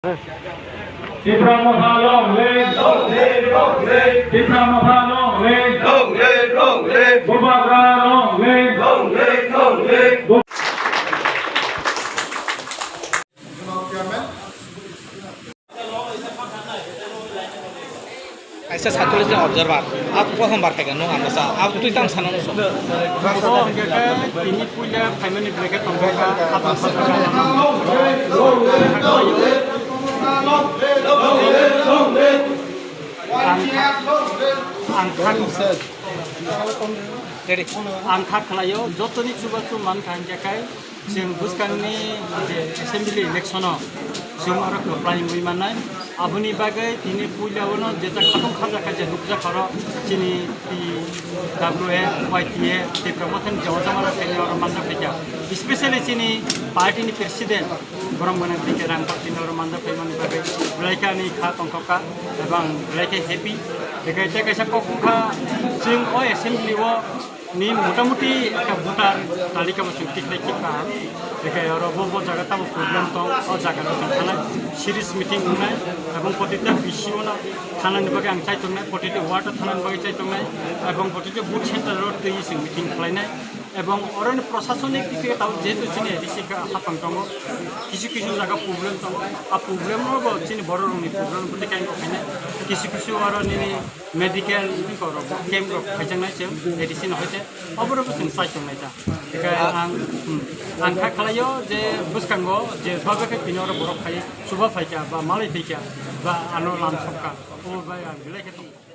ที่พระมหาลงเลงที่พระมหาลงเลงบุบากราลงเลงऐसा छात्र से ऑब्जर्वर आप प्रथमबार खागोन नङा होनबा आप तुइ दाम सानानो सम ini punya family mereka tongkaka apa angkat kelayo jotoni cuba mankan jakai जों बुसकांनि एसेम्बली इलेक्शनाव जों आरो प्लानिं बिमानाय आबुनि बागै दिनै पुइलावनो जेता खाथं खाजाखा जे नुजाखारो दिनै WA YTA ते प्रमोशन जवजमारा फेनि आरो मानदा फैजा स्पेशली दिनै पार्टीनि प्रेसिडेन्ट ब्रह्मगण दिके रां पार्टीनि आरो मानदा फैमानि बागै लाइकानि खा तंखका एबं लाइके हेपी बेखाय तेकायसा कखा जों अ एसेम्बलीव ni motamuti একটা ভোটার তালিকা মতো টিকলে কিপা দেখে আর বড় জায়গা তাও প্রবলেম তো ও জায়গাটা থানা সিরিজ মিটিং নাই এবং প্রতিটা বিসিও না থানার বাগে আং চাইতো না প্রতিটা ওয়ার্ড থানার বাগে চাইতো না এবং প্রতিটা বুথ সেন্টারত তৈরি মিটিং খালাইনাय এবং অরণ্য প্রশাসনিক দিকে তাও যেহেতু চিনি রিসিকা হাপাং দङ কিছু কিছু জায়গা প্রবলেম দङ আর প্রবলেমও চিনি বড় রঙনি প্রবলেম বলতে কেন ওখানে কিছু কিছু আর নিনি মেডিকেল কেম্প ফাইজাंनाय जों मेडिसिन হইতে অবরোধ जों চাইতोंनाय दा बेखाय आं खालायो जे बुसकांगो जे बाबेके बिनर बरफ फाय सुबा फायका बा मालाय फैका बा आनो लाम सबका ओ बाय बिलायके दं